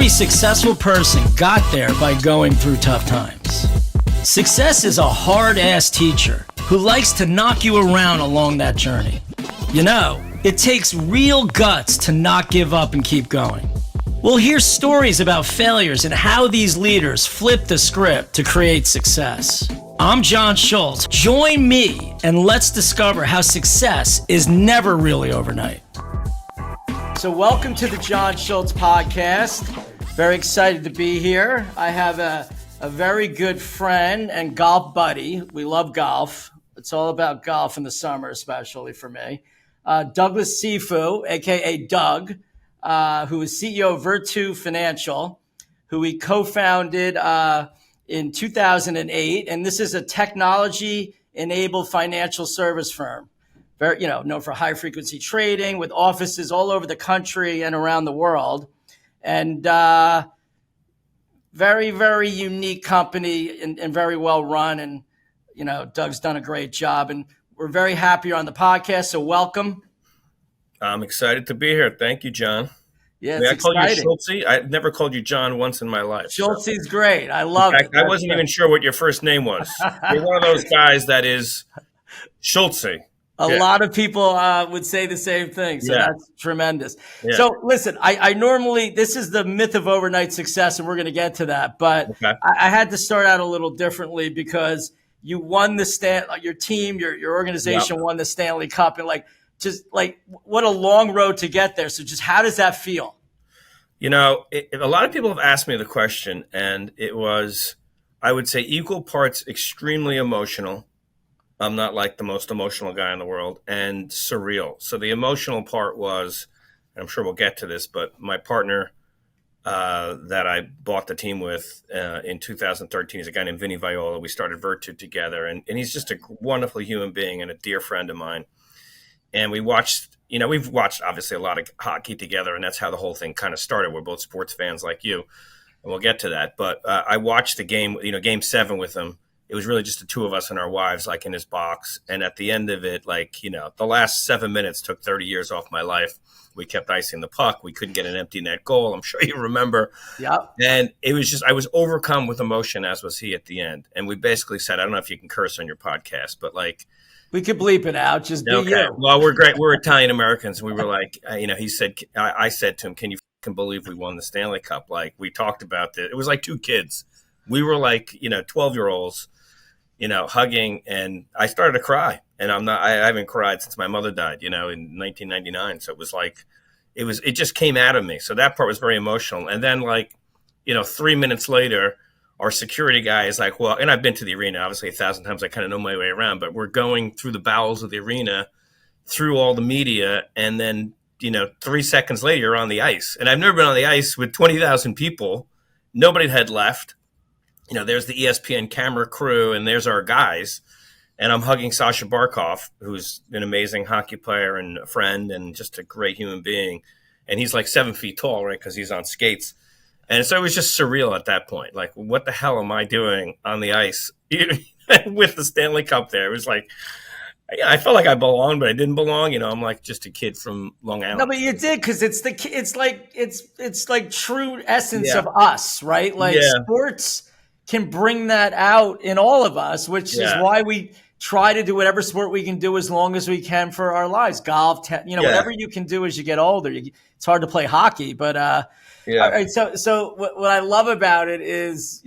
every successful person got there by going through tough times. Success is a hard-ass teacher who likes to knock you around along that journey. You know, it takes real guts to not give up and keep going. We'll hear stories about failures and how these leaders flip the script to create success. I'm John Schultz. Join me and let's discover how success is never really overnight. So welcome to the John Schultz podcast. Very excited to be here. I have a very good friend and golf buddy. We love golf. It's all about golf in the summer, especially for me. Douglas Cifu, aka Doug, who is CEO of Virtu Financial, who he co-founded in 2008. And this is a technology-enabled financial service firm. Very, known for high-frequency trading with offices all over the country and around the world. And very, very unique company and very well run. And, Doug's done a great job. And we're very happy you're on the podcast, so welcome. I'm excited to be here. Thank you, John. Yeah, it's exciting. I called you Schultze? I've never called you John once in my life. Schultze's great. I love it. I wasn't even sure what your first name was. You're one of those guys that is Schultze. A lot of people would say the same thing, so that's tremendous. Yeah. So listen, I normally, this is the myth of overnight success, and we're going to get to that, but okay. I had to start out a little differently because you won your team, your organization won the Stanley Cup, and what a long road to get there. So just how does that feel? A lot of people have asked me the question, and it was, I would say, equal parts extremely emotional. I'm not like the most emotional guy in the world, and surreal. So the emotional part was, and I'm sure we'll get to this, but my partner that I bought the team with in 2013 is a guy named Vinny Viola. We started Virtu together, and he's just a wonderful human being and a dear friend of mine. And we've watched obviously a lot of hockey together, and that's how the whole thing kind of started. We're both sports fans like you, and we'll get to that. But I watched the game, Game 7 with him. It was really just the two of us and our wives, like in his box. And at the end of it, the last 7 minutes took 30 years off my life. We kept icing the puck. We couldn't get an empty net goal. I'm sure you remember. Yeah. And it was just, I was overcome with emotion, as was he at the end. And we basically said, I don't know if you can curse on your podcast, but we could bleep it out. Just be you. Well, we're great. We're Italian Americans. We were he said, I said to him, can you believe we won the Stanley Cup? We talked about it. It was like two kids. We were 12-year-olds. Hugging, and I started to cry, and I haven't cried since my mother died, in 1999. So it just came out of me. So that part was very emotional. And then 3 minutes later, our security guy is like, well, and I've been to the arena, obviously 1,000 times. I kind of know my way around, but we're going through the bowels of the arena, through all the media. And then, 3 seconds later, you're on the ice. And I've never been on the ice with 20,000 people. Nobody had left. There's the ESPN camera crew, and there's our guys. And I'm hugging Sasha Barkov, who's an amazing hockey player and a friend and just a great human being. And he's 7 feet tall, right, because he's on skates. And so it was just surreal at that point. What the hell am I doing on the ice with the Stanley Cup there? It was I felt like I belonged, but I didn't belong. I'm just a kid from Long Island. No, but you did, because it's like true essence of us, right? Sports can bring that out in all of us, which is why we try to do whatever sport we can do as long as we can for our lives. Golf, whatever you can do as you get older. It's hard to play hockey, but all right. So what I love about it is,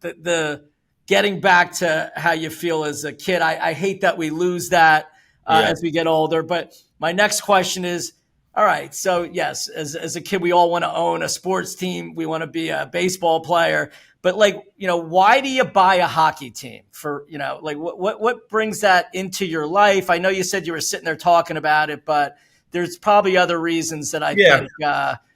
the getting back to how you feel as a kid. I hate that we lose that as we get older. But my next question is, all right, so yes, as a kid, we all want to own a sports team. We want to be a baseball player. But why do you buy a hockey team for, what brings that into your life? I know you said you were sitting there talking about it, but there's probably other reasons that I think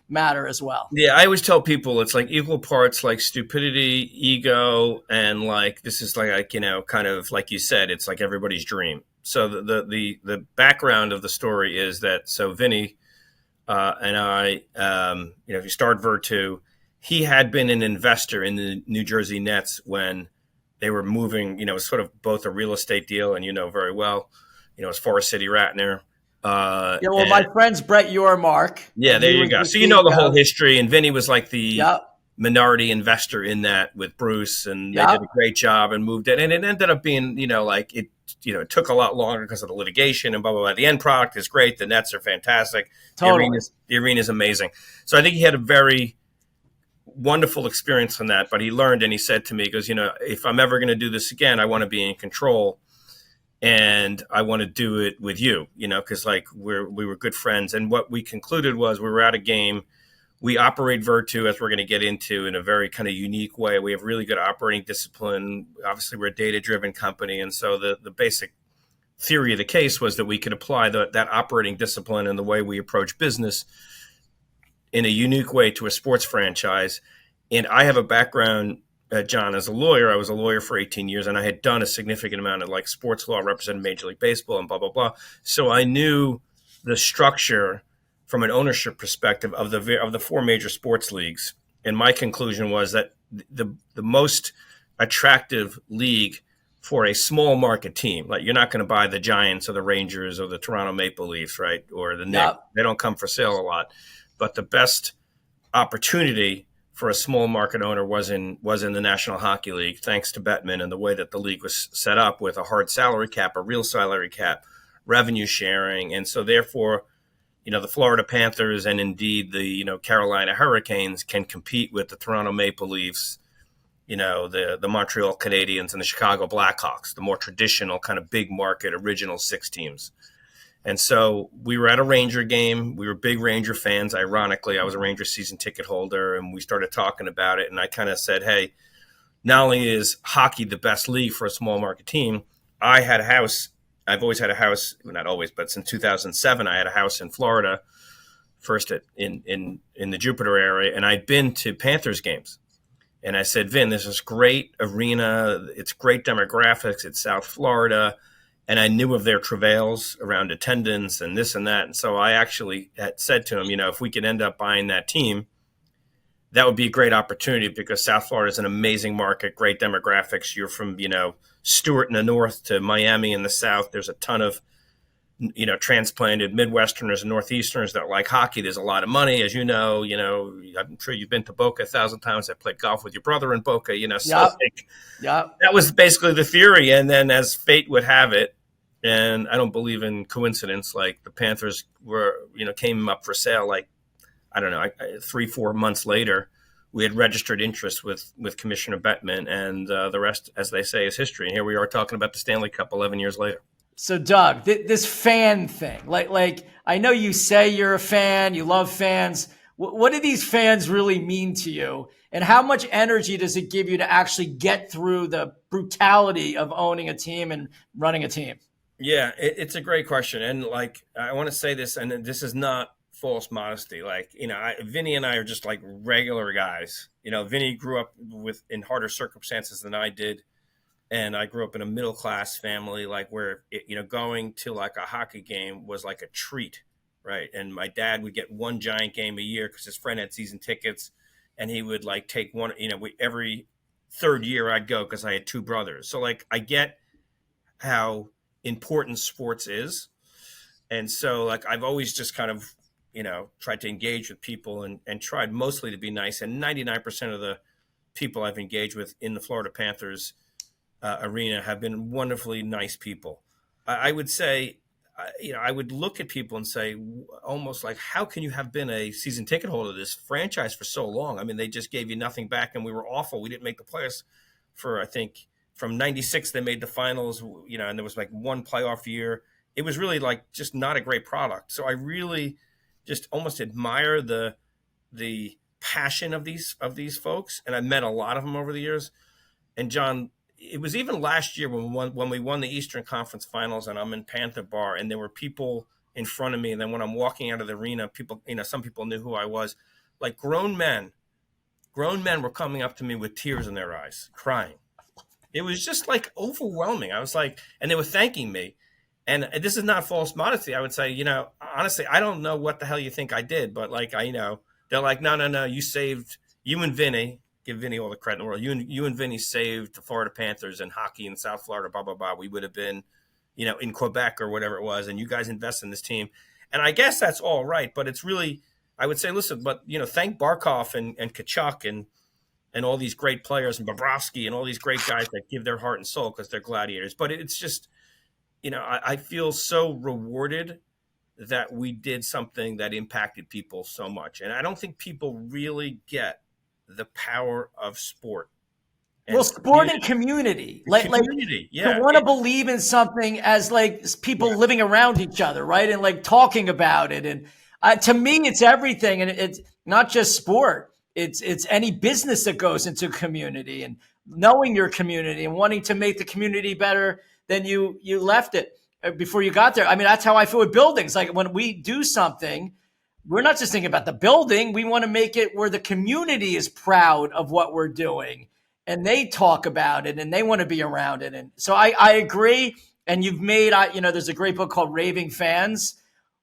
matter as well. Yeah, I always tell people it's equal parts stupidity, ego, and this is kind of like you said, it's everybody's dream. So the background of the story is that Vinny and I, if you start Virtu, he had been an investor in the New Jersey Nets when they were moving, sort of both a real estate deal and very well, it's Forest City Ratner. Yeah, well, my And friends Brett Yormark, yeah, and there he you was go. the So you know the whole CEO. history, and Vinny was like the Yep, minority investor in that with Bruce, and they did yep, a great job and moved it. And it ended up being, like it took a lot longer because of the litigation and blah blah blah. The end product is great. The nets are fantastic. totally. The arena is amazing. So I think he had a very wonderful experience from that. But he learned, and he said to me, he goes, if I'm ever going to do this again, I want to be in control. And I want to do it with you, because like we were good friends. And what we concluded was we were at a game. We operate Virtu, as we're going to get into, in a very kind of unique way. We have really good operating discipline. Obviously, we're a data-driven company. And so the basic theory of the case was that we could apply that operating discipline and the way we approach business in a unique way to a sports franchise. And I have a background, John, as a lawyer. I was a lawyer for 18 years, and I had done a significant amount of like sports law, represented Major League Baseball and blah, blah, blah. So I knew the structure from an ownership perspective of the four major sports leagues. And my conclusion was that the most attractive league for a small market team, like you're not going to buy the Giants or the Rangers or the Toronto Maple Leafs, right? Or the Knicks. Yep. They don't come for sale a lot. But the best opportunity for a small market owner was in the National Hockey League, thanks to Bettman and the way that the league was set up with a hard salary cap, a real salary cap, revenue sharing. And so therefore, the Florida Panthers and indeed the, Carolina Hurricanes can compete with the Toronto Maple Leafs, the Montreal Canadiens and the Chicago Blackhawks, the more traditional kind of big market original six teams. And so we were at a Ranger game. We were big Ranger fans. Ironically, I was a Ranger season ticket holder, and we started talking about it. And I kind of said, hey, not only is hockey the best league for a small market team, I had a house. I've always had a house, well, not always, but since 2007, I had a house in Florida, first in the Jupiter area, and I'd been to Panthers games. And I said, Vin, this is great arena. It's great demographics. It's South Florida. And I knew of their travails around attendance and this and that. And so I actually had said to him, if we could end up buying that team, that would be a great opportunity because South Florida is an amazing market, great demographics. You're from, Stewart in the north to Miami in the south. There's a ton of, transplanted Midwesterners and Northeasterners that like hockey. There's a lot of money, as you know. I'm sure you've been to Boca 1,000 times. I played golf with your brother in Boca. So Yep. that was basically the theory. And then, as fate would have it, and I don't believe in coincidence, like the Panthers came up for sale. Like I don't know, 3-4 months later, we had registered interest with Commissioner Bettman, and the rest, as they say, is history. And here we are talking about the Stanley Cup 11 years later. So Doug, this fan thing, like I know you say you're a fan, you love fans. What do these fans really mean to you? And how much energy does it give you to actually get through the brutality of owning a team and running a team? Yeah, it's a great question. And like, I want to say this, and this is not false modesty. Like, Vinny and I are just like regular guys. Vinny grew up in harder circumstances than I did. And I grew up in a middle-class family, like where, going to like a hockey game was like a treat, right? And my dad would get one giant game a year because his friend had season tickets, and he would like take one, every third year I'd go because I had two brothers. So like, I get how important sports is. And so like, I've always just kind of, tried to engage with people and tried mostly to be nice. And 99% of the people I've engaged with in the Florida Panthers arena have been wonderfully nice people. I would say, I would look at people and say, almost like, how can you have been a season ticket holder of this franchise for so long? I mean, they just gave you nothing back, and we were awful. We didn't make the playoffs for, I think, from 96, they made the finals, and there was like one playoff year. It was really like just not a great product. So I really just almost admire the passion of these folks. And I've met a lot of them over the years. And John, it was even last year when we won the Eastern Conference Finals, and I'm in Panther Bar, and there were people in front of me. And then when I'm walking out of the arena, people, some people knew who I was. Like grown men were coming up to me with tears in their eyes, crying. It was just like overwhelming. I was like, and they were thanking me. And this is not false modesty. I would say, honestly, I don't know what the hell you think I did, but like, they're like, no, you and Vinny. Give Vinny all the credit in the world. You and Vinny saved the Florida Panthers and hockey in South Florida, blah, blah, blah. We would have been, in Quebec or whatever it was, and you guys invest in this team. And I guess that's all right, but it's really, I would say, listen, but thank Barkov and Kachuk and all these great players and Bobrovsky and all these great guys that give their heart and soul because they're gladiators. But it's just, I feel so rewarded that we did something that impacted people so much. And I don't think people really get the power of sport. Well, sport and community, community, yeah. To want to believe in something as like people living around each other, right? And like talking about it. And to me, it's everything. And it's not just sport. It's any business that goes into community and knowing your community and wanting to make the community better than you left it before you got there. I mean, that's how I feel with buildings. Like when we do something, we're not just thinking about the building. We want to make it where the community is proud of what we're doing and they talk about it and they want to be around it. And so I agree. And you've made, there's a great book called Raving Fans.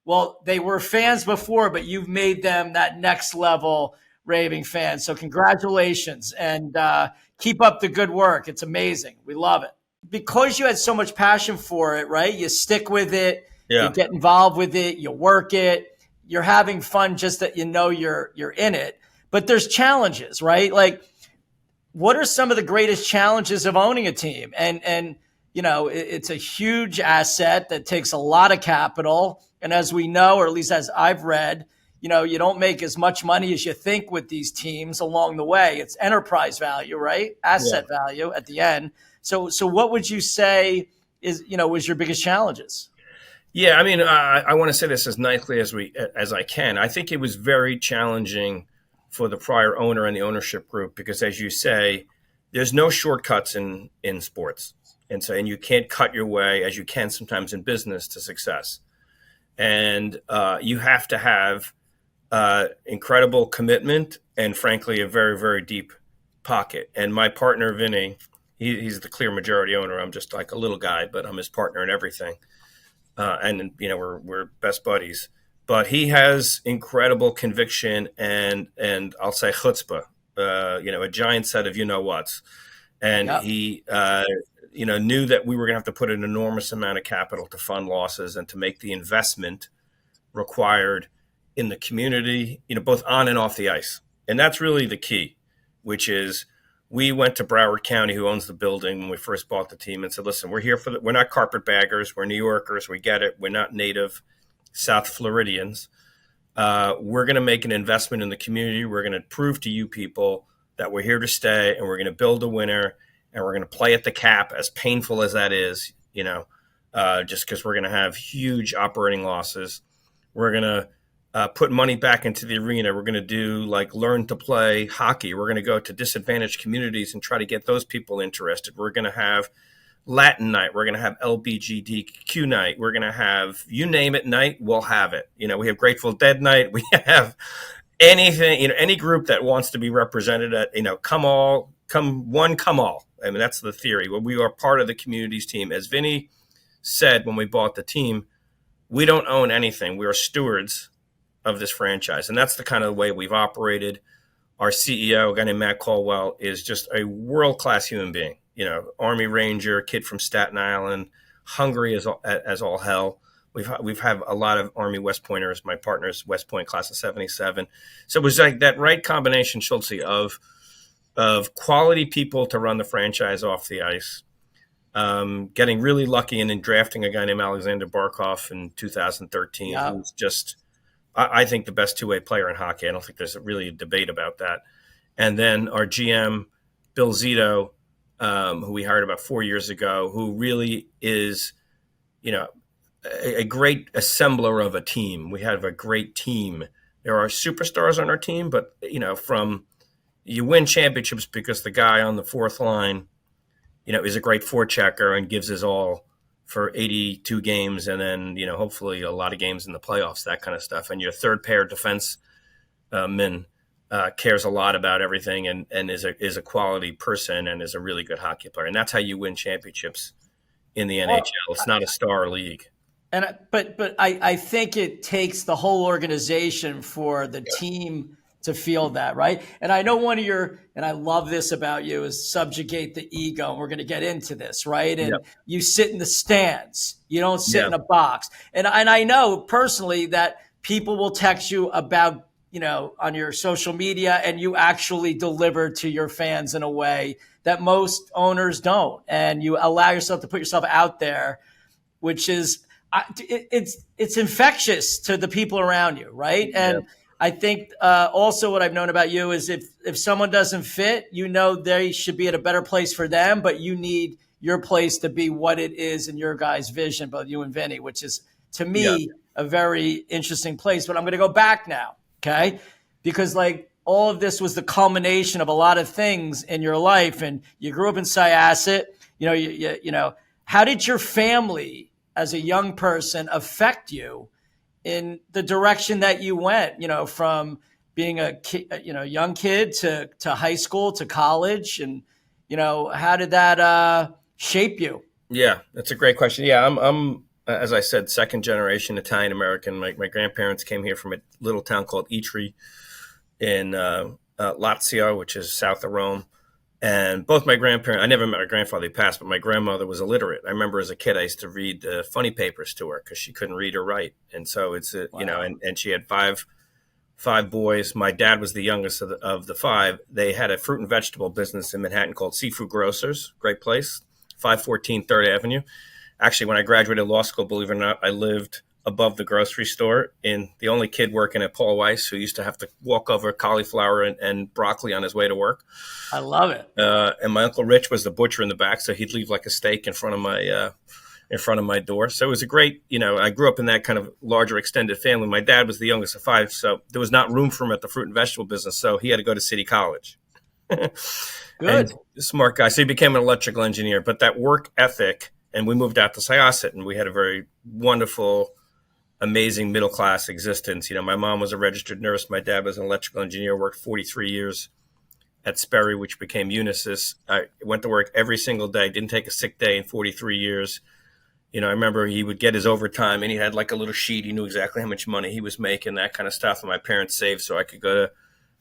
Well, they were fans before, but you've made them that next level raving fans. So congratulations and keep up the good work. It's amazing. We love it. Because you had so much passion for it, right? You stick with it. Yeah. You get involved with it. You work it. You're having fun just that you're in it. But there's challenges, right? Like, what are some of the greatest challenges of owning a team? And it's a huge asset that takes a lot of capital. And as we know, or at least as I've read, you don't make as much money as you think with these teams along the way. It's enterprise value, right? Asset value at the end. So what would you say was your biggest challenges? Yeah, I mean, I want to say this as nicely as I can. I think it was very challenging for the prior owner and the ownership group because, as you say, there's no shortcuts in sports, and you can't cut your way as you can sometimes in business to success, and you have to have incredible commitment and, frankly, a very, very deep pocket. And my partner Vinny, he's the clear majority owner. I'm just like a little guy, but I'm his partner in everything. And we're best buddies. But he has incredible conviction and I'll say chutzpah, a giant set of whats. And he knew that we were going to have to put an enormous amount of capital to fund losses and to make the investment required in the community, both on and off the ice. And that's really the key, which is we went to Broward County, who owns the building, when we first bought the team and said, listen, we're here we're not carpetbaggers. We're New Yorkers. We get it. We're not native South Floridians. We're going to make an investment in the community. We're going to prove to you people that we're here to stay, and we're going to build a winner, and we're going to play at the cap, as painful as that is, just because we're going to have huge operating losses. We're going to put money back into the arena. We're going to do learn to play hockey. We're going to go to disadvantaged communities and try to get those people interested. We're going to have Latin night. We're going to have LBGTQ night. We're going to have, you name it, night, we'll have it. We have Grateful Dead night. We have anything, any group that wants to be represented at, come one, come all. I mean, that's the theory. Well, we are part of the community's team. As Vinny said when we bought the team, we don't own anything. We are stewards of this franchise. And that's the kind of way we've operated. Our CEO, a guy named Matt Caldwell, is just a world-class human being. Army Ranger, kid from Staten Island, hungry as all hell. We've had a lot of Army West Pointers. My partner's West Point class of 77. So it was like that right combination, Schultze, of quality people to run the franchise off the ice. Getting really lucky and then drafting a guy named Alexander Barkov in 2013, who's just, I think, the best two-way player in hockey. I don't think there's really a debate about that. And then our GM, Bill Zito, who we hired about 4 years ago, who really is, a great assembler of a team. We have a great team. There are superstars on our team, but, you win championships because the guy on the fourth line, is a great forechecker and gives his all for 82 games and then, hopefully a lot of games in the playoffs, that kind of stuff. And your third pair defense men cares a lot about everything and is a quality person and is a really good hockey player. And that's how you win championships in the NHL. It's not a star league. But I think it takes the whole organization for the team to feel that, right? And I know and I love this about you, is subjugate the ego. And we're going to get into this, right? And Yep. you sit in the stands, you don't sit Yeah. in a box. And I know personally that people will text you about, on your social media, and you actually deliver to your fans in a way that most owners don't. And you allow yourself to put yourself out there, which is, it's infectious to the people around you, right? Yeah. And I think also what I've known about you is if someone doesn't fit, they should be at a better place for them, but you need your place to be what it is in your guys' vision, both you and Vinny, which is, to Yeah. me, a very interesting place. But I'm going to go back now, okay? Because all of this was the culmination of a lot of things in your life, and you grew up in Syosset. How did your family as a young person affect you in the direction that you went, from being a young kid to high school to college, and how did that shape you? Yeah, that's a great question. Yeah, I'm as I said, second generation Italian American. My grandparents came here from a little town called Itri in Lazio, which is south of Rome. And both my grandparents, I never met my grandfather, he passed, but my grandmother was illiterate. I remember as a kid, I used to read funny papers to her because she couldn't read or write. And so Wow. and she had five boys. My dad was the youngest of the five. They had a fruit and vegetable business in Manhattan called Cifu Grocers, great place, 514 3rd Avenue. Actually, when I graduated law school, believe it or not, I lived above the grocery store, and the only kid working at Paul Weiss who used to have to walk over cauliflower and broccoli on his way to work. I love it. And my Uncle Rich was the butcher in the back, so he'd leave like a steak in front of my door. So it was a great, I grew up in that kind of larger extended family. My dad was the youngest of five, so there was not room for him at the fruit and vegetable business, so he had to go to City College. Good. Smart guy. So he became an electrical engineer, but that work ethic, and we moved out to Syosset, and we had a very wonderful, amazing middle-class existence. My mom was a registered nurse. My dad was an electrical engineer, worked 43 years at Sperry, which became Unisys. I went to work every single day, didn't take a sick day in 43 years. I remember he would get his overtime, and he had like a little sheet. He knew exactly how much money he was making, that kind of stuff. And my parents saved so I could go to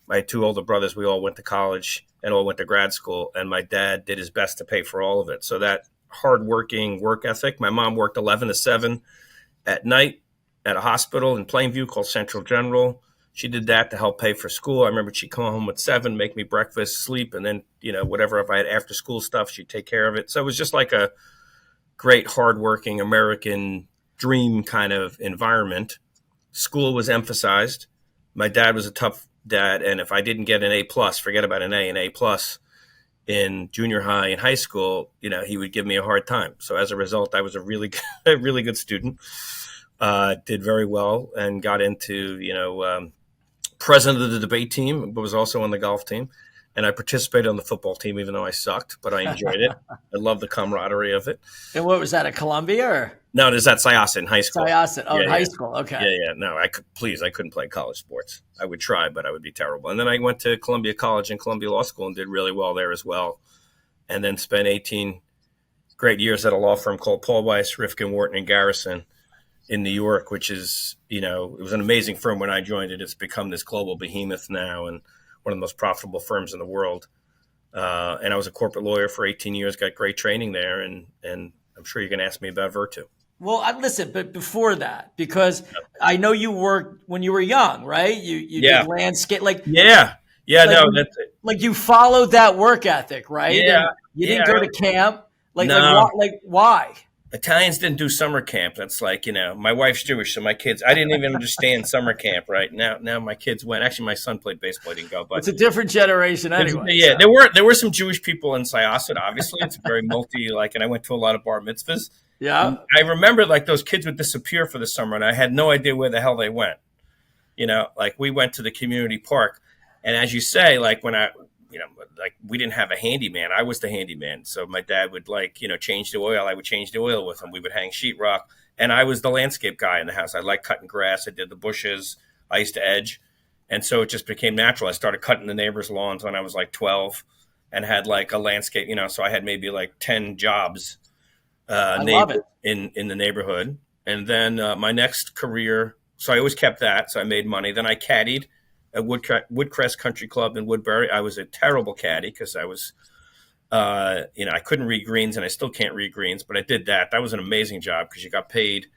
my two older brothers. We all went to college and all went to grad school, and my dad did his best to pay for all of it. So that hardworking work ethic. My mom worked 11 to 7 at night at a hospital in Plainview called Central General. She did that to help pay for school. I remember she'd come home at 7, make me breakfast, sleep, and then, whatever, if I had after school stuff, she'd take care of it. So it was just like a great, hardworking American dream kind of environment. School was emphasized. My dad was a tough dad, and if I didn't get an A+, forget about an A plus in junior high and high school, he would give me a hard time. So as a result, I was a really good student. Did very well and got into, president of the debate team, but was also on the golf team. And I participated on the football team, even though I sucked, but I enjoyed it. I love the camaraderie of it. And what was that, at Columbia or? No, there's that Syosset in high school. Syosset. Oh, Yeah, in high yeah. school. Okay. Yeah. No, I couldn't play college sports. I would try, but I would be terrible. And then I went to Columbia College and Columbia Law School and did really well there as well. And then spent 18 great years at a law firm called Paul Weiss, Rifkin, Wharton, and Garrison in New York, which is, it was an amazing firm when I joined it. It's become this global behemoth now and one of the most profitable firms in the world. And I was a corporate lawyer for 18 years, got great training there. And I'm sure you can ask me about Virtu. Well, listen, but before that, because I know you worked when you were young, right? You did landscape, Yeah. No, that's it. Like you followed that work ethic, right? Yeah. And you didn't go to camp. No. Why? Italians didn't do summer camp. That's like, my wife's Jewish, so my kids, I didn't even understand summer camp, right? Now my kids went. Actually, my son played baseball, didn't go. But it's a different generation anyway. Yeah, so. There were some Jewish people in Syosset, obviously. It's very and I went to a lot of bar mitzvahs. Yeah. And I remember those kids would disappear for the summer, and I had no idea where the hell they went. We went to the community park, and as you say, when I, we didn't have a handyman. I was the handyman. So my dad would change the oil. I would change the oil with him. We would hang sheetrock. And I was the landscape guy in the house. I liked cutting grass. I did the bushes. I used to edge. And so it just became natural. I started cutting the neighbors' lawns when I was 12 and had a landscape, so I had maybe 10 jobs I love it. in the neighborhood. And then my next career, so I always kept that. So I made money. Then I caddied at Woodcrest Country Club in Woodbury. I was a terrible caddy because I was, I couldn't read greens, and I still can't read greens, but I did that. That was an amazing job because you got paid,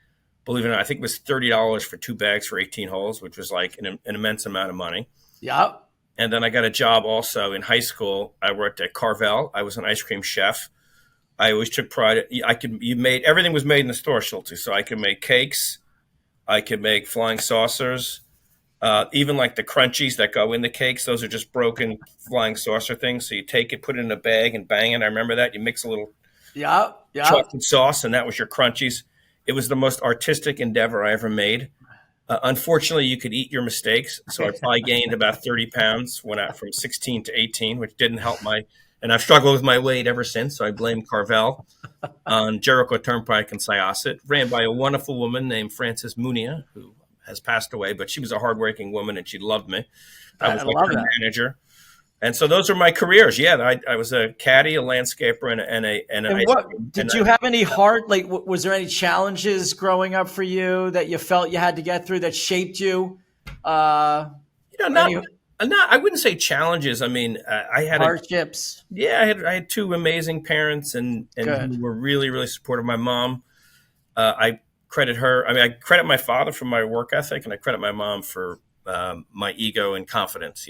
believe it or not, I think it was $30 for 2 bags for 18 holes, which was like an immense amount of money. Yep. And then I got a job also in high school. I worked at Carvel. I was an ice cream chef. I always took pride. Everything was made in the store, Schulte. So I could make cakes. I could make flying saucers. Even like the crunchies that go in the cakes, those are just broken flying saucer things. So you take it, put it in a bag, and bang it. I remember that. You mix a little chocolate sauce, and that was your crunchies. It was the most artistic endeavor I ever made. Unfortunately, you could eat your mistakes. So I probably gained about 30 pounds from 16 to 18, which didn't help and I've struggled with my weight ever since. So I blame Carvel on Jericho Turnpike and Syosset, ran by a wonderful woman named Frances Munia, who has passed away, but she was a hardworking woman and she loved me. I was like her manager. And so those are my careers. Yeah, I was a caddy, a landscaper, did you have any was there any challenges growing up for you that you felt you had to get through that shaped you? I wouldn't say challenges. I mean, I had hardships. I had 2 amazing parents and who were really, really supportive. My mom, I credit her. I mean, I credit my father for my work ethic, and I credit my mom for my ego and confidence.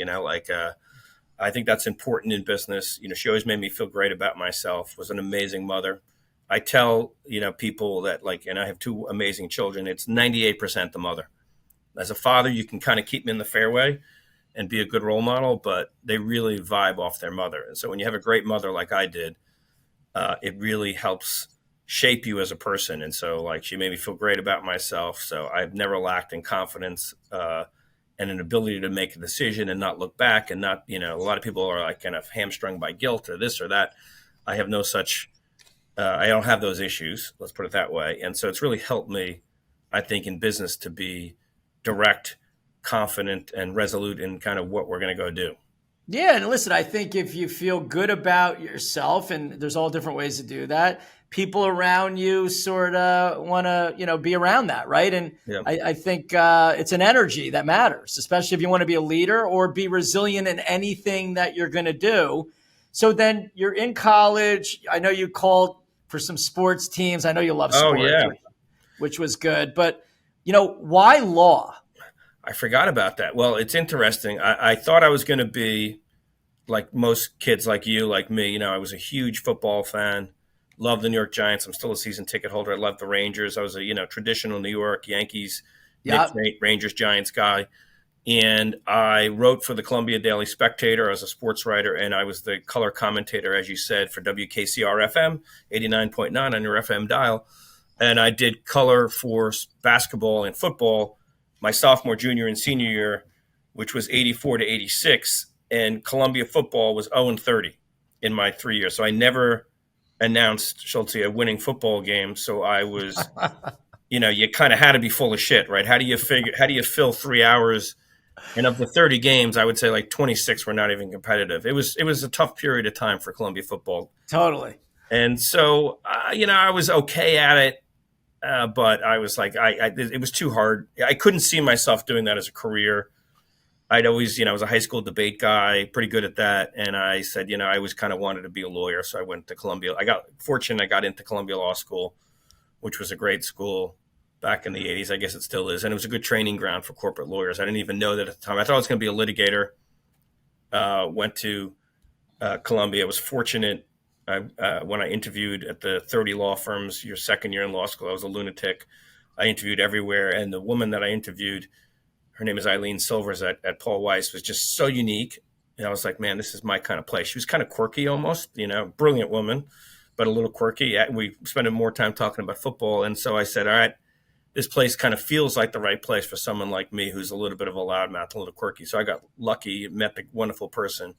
I think that's important in business. She always made me feel great about myself, was an amazing mother. I tell, people that and I have 2 amazing children, it's 98% the mother. As a father, you can kind of keep them in the fairway and be a good role model, but they really vibe off their mother. And so when you have a great mother like I did, it really helps shape you as a person. And so she made me feel great about myself. So I've never lacked in confidence, and an ability to make a decision and not look back and not, a lot of people are kind of hamstrung by guilt or this or that. I have no such, I don't have those issues, let's put it that way. And so it's really helped me, I think, in business to be direct, confident, and resolute in kind of what we're going to go do. Yeah. And listen, I think if you feel good about yourself, and there's all different ways to do that, people around you sort of want to, be around that. Right. And yeah. I think it's an energy that matters, especially if you want to be a leader or be resilient in anything that you're going to do. So then you're in college. I know you called for some sports teams. I know you love sports, which was good. But, why law? I forgot about that. Well, it's interesting. I thought I was going to be like most kids like you, like me. I was a huge football fan. Love the New York Giants. I'm still a season ticket holder. I love the Rangers. I was a traditional New York Yankees, Rangers, Giants guy. And I wrote for the Columbia Daily Spectator as a sports writer, and I was the color commentator, as you said, for WKCR FM, 89.9 on your FM dial. And I did color for basketball and football my sophomore, junior, and senior year, which was 84 to 86. And Columbia football was 0-30 in my 3 years. So I never announced, Schulte, a winning football game. So I was, you kind of had to be full of shit, right? How do you fill 3 hours? And of the 30 games, I would say 26 were not even competitive. It was a tough period of time for Columbia football. Totally. And so, I was okay at it, but I was it was too hard. I couldn't see myself doing that as a career. I'd always, I was a high school debate guy, pretty good at that. And I said, I always kind of wanted to be a lawyer. So I went to Columbia. I got into Columbia Law School, which was a great school back in the 80s. I guess it still is. And it was a good training ground for corporate lawyers. I didn't even know that at the time. I thought I was going to be a litigator. Went to Columbia. I was fortunate when I interviewed at the 30 law firms, your second year in law school. I was a lunatic. I interviewed everywhere. And the woman that I interviewed, her name is Eileen Silvers at Paul Weiss, was just so unique. And I was like, man, this is my kind of place. She was kind of quirky almost, brilliant woman, but a little quirky. We spent more time talking about football. And so I said, all right, this place kind of feels like the right place for someone like me who's a little bit of a loudmouth, a little quirky. So I got lucky, met the wonderful person,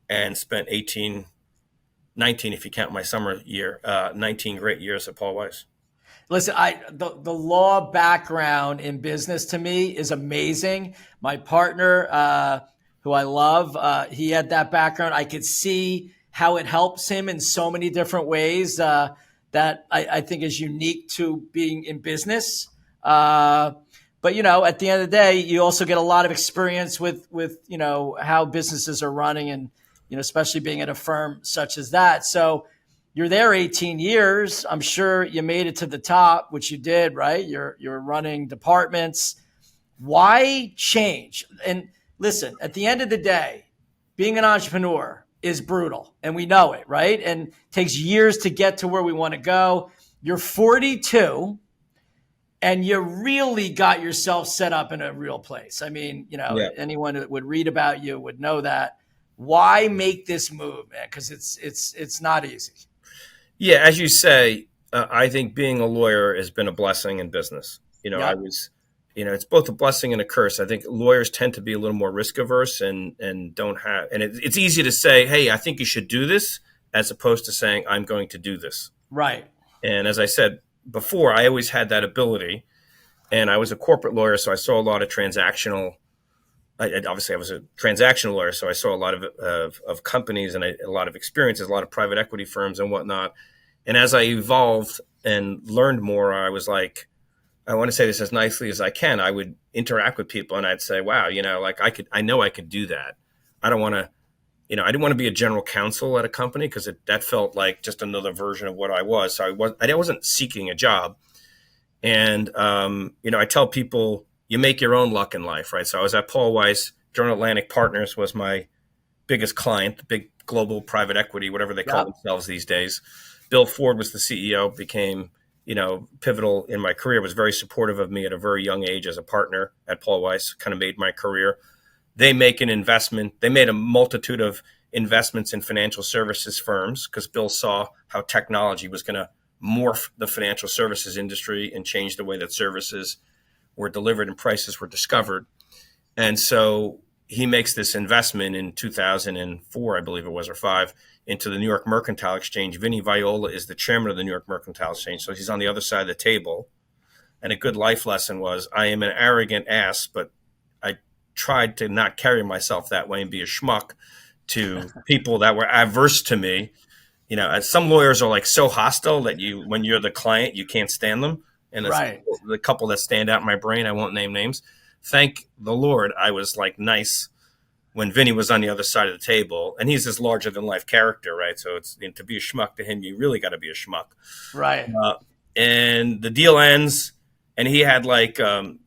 and spent 19, if you count my summer year, 19 great years at Paul Weiss. Listen, the law background in business to me is amazing. My partner, who I love, he had that background. I could see how it helps him in so many different ways that I think is unique to being in business. But But, at the end of the day, you also get a lot of experience with, how businesses are running and, especially being at a firm such as that. So you're there 18 years. I'm sure you made it to the top, which you did, right? You're running departments. Why change? And listen, at the end of the day, being an entrepreneur is brutal, and we know it, right? And takes years to get to where we want to go. You're 42, and you really got yourself set up in a real place. I mean, anyone that would read about you would know that. Why make this move, man? Because it's not easy. Yeah, as you say, I think being a lawyer has been a blessing in business. Yep. It's both a blessing and a curse. I think lawyers tend to be a little more risk averse and don't have, and it's easy to say, hey, I think you should do this, as opposed to saying, I'm going to do this. Right. And as I said before, I always had that ability, and I was a corporate lawyer, so I saw a lot of transactional. Obviously, I was a transactional lawyer, so I saw a lot of companies and a lot of experiences, a lot of private equity firms and whatnot. And as I evolved and learned more, I was like, I want to say this as nicely as I can. I would interact with people and I'd say, wow, I know I could do that. I don't want to, I didn't want to be a general counsel at a company because that felt like just another version of what I was. So I wasn't seeking a job. And, I tell people you make your own luck in life, right? So I was at Paul Weiss. Journal Atlantic Partners was my biggest client, the big global private equity, whatever they call themselves these days. Bill Ford was the CEO, became pivotal in my career, was very supportive of me at a very young age as a partner at Paul Weiss, kind of made my career. They make an investment. They made a multitude of investments in financial services firms because Bill saw how technology was going to morph the financial services industry and change the way that services were delivered and prices were discovered. And so he makes this investment in 2004, I believe it was, or 5, into the New York Mercantile Exchange. Vinny Viola is the chairman of the New York Mercantile Exchange. So he's on the other side of the table. And a good life lesson was, I am an arrogant ass, but I tried to not carry myself that way and be a schmuck to people that were adverse to me. As some lawyers are like so hostile that when you're the client, you can't stand them. And the couple that stand out in my brain, I won't name names. Thank the Lord, I was like nice when Vinny was on the other side of the table, and he's this larger than life character, right? So it's to be a schmuck to him, you really got to be a schmuck, right? And the deal ends, and he had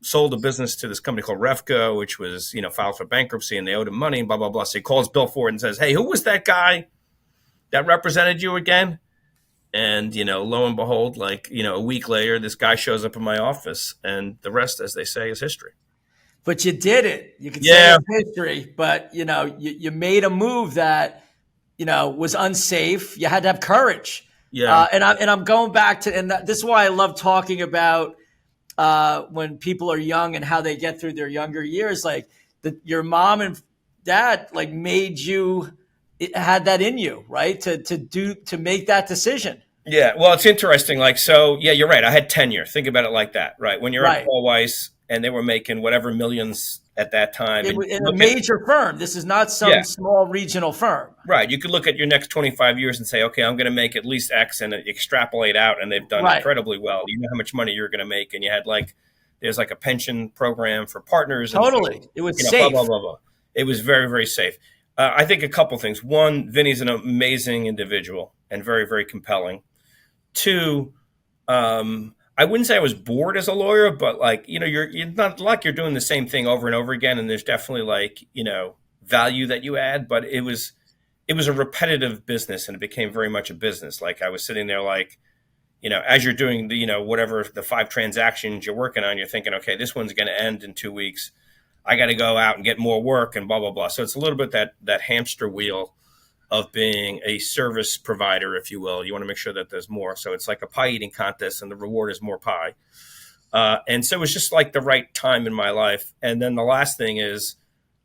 sold a business to this company called Refco, which was filed for bankruptcy, and they owed him money, and blah blah blah. So he calls Bill Ford and says, "Hey, who was that guy that represented you again?" And lo and behold, a week later, this guy shows up in my office, and the rest, as they say, is history. But you did it. You could say it's history, but you made a move that was unsafe. You had to have courage. Yeah. And I'm going back to, and this is why I love talking about when people are young and how they get through their younger years. Your mom and dad made you, it had that in you, right? To make that decision. Yeah. Well, it's interesting. You're right. I had tenure. Think about it like that, right? When you're at Paul Weiss, and they were making whatever millions at that time. In a major firm. This is not some small regional firm. Right. You could look at your next 25 years and say, okay, I'm going to make at least X, and extrapolate out, and they've done incredibly well. You know how much money you're going to make, and you had there's a pension program for partners. Totally. It was safe. Blah, blah, blah, blah. It was very, very safe. I think a couple things. One, Vinny's an amazing individual and very, very compelling. Two, I wouldn't say I was bored as a lawyer, but you're not like you're doing the same thing over and over again. And there's definitely value that you add, but it was a repetitive business, and it became very much a business. I was sitting there as you're doing the, whatever the 5 transactions you're working on, you're thinking, okay, this one's going to end in 2 weeks. I got to go out and get more work and blah, blah, blah. So it's a little bit that hamster wheel of being a service provider, if you will. You want to make sure that there's more. So it's like a pie eating contest, and the reward is more pie. And so it was just the right time in my life. And then the last thing is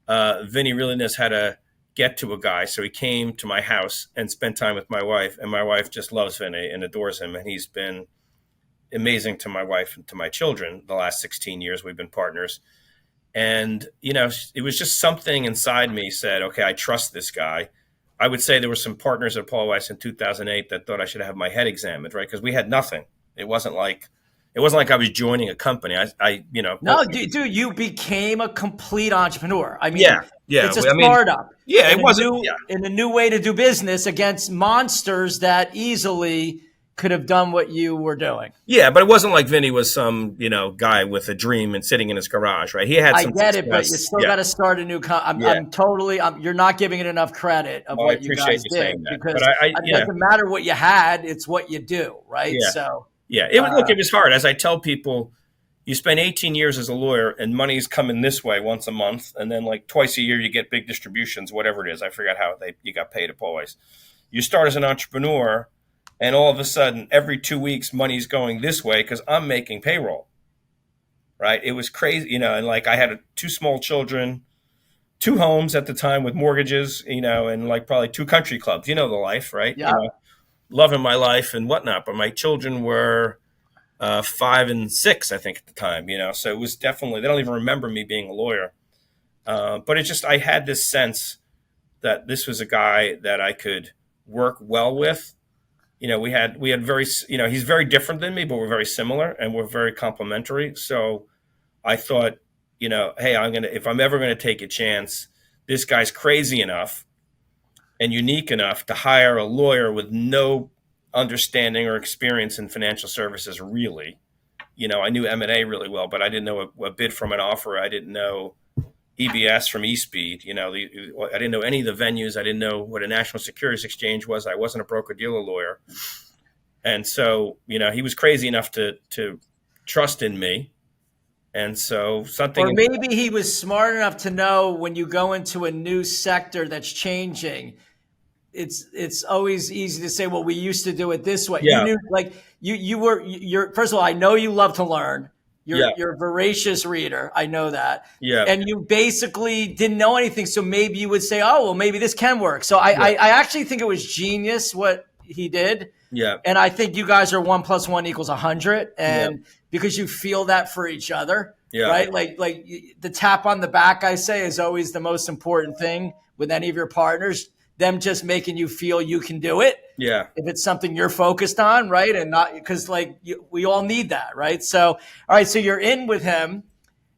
Vinny really knows how to get to a guy. So he came to my house and spent time with my wife, and my wife just loves Vinny and adores him. And he's been amazing to my wife and to my children. The last 16 years we've been partners. And, it was just something inside me said, okay, I trust this guy. I would say there were some partners at Paul Weiss in 2008 that thought I should have my head examined, right? Because we had nothing. It wasn't It wasn't like I was joining a company. I you know, No, dude, you became a complete entrepreneur. I mean, yeah, yeah. it's a I mean, startup yeah, it in wasn't. Yeah, a new way to do business against monsters that easily could have done what you were doing. yeah, but it wasn't like Vinny was some, guy with a dream and sitting in his garage, right? He had I some get it, but you success. still Yeah, got to start a new. yeah. You're not giving it enough credit of Well, I what you appreciate guys you did saying that, but because it yeah, doesn't matter what you had; it's what you do, right? yeah, So, yeah. Look, it was hard. As I tell people, you spend 18 years as a lawyer, and money's coming this way once a month, and then like twice a year you get big distributions, whatever it is. I forgot how you got paid always. You start as an entrepreneur, and all of a sudden, every 2 weeks, money's going this way because I'm making payroll. Right? It was crazy, and like I had two small children, two homes at the time with mortgages, and like probably two country clubs. You know the life, right? yeah. Loving my life and whatnot. But my children were 5 and 6, I think, at the time. So it was definitely, they don't even remember me being a lawyer. But it just, I had this sense that this was a guy that I could work well with. We had very, he's very different than me, but we're very similar and we're very complementary. So I thought, hey, if I'm ever going to take a chance, this guy's crazy enough and unique enough to hire a lawyer with no understanding or experience in financial services, really. I knew M&A really well, but I didn't know a bid from an offer. I didn't know EBS from eSpeed. I didn't know any of the venues. I didn't know what a national securities exchange was. I wasn't a broker-dealer lawyer. And so, he was crazy enough to trust in me. And so something. Or maybe he was smart enough to know when you go into a new sector that's changing, it's always easy to say, well, we used to do it this way. Yeah. You knew, like you're first of all, I know you love to learn. You're a voracious reader. I know that. Yeah. And you basically didn't know anything. So maybe you would say, oh, well, maybe this can work. So I actually think it was genius what he did. Yeah. And I think you guys are 1 + 1 = 100. And because you feel that for each other, right? Like the tap on the back, I say, is always the most important thing with any of your partners. Them just making you feel you can do it. Yeah. If it's something you're focused on, right? And not because we all need that, right? So, all right. So you're in with him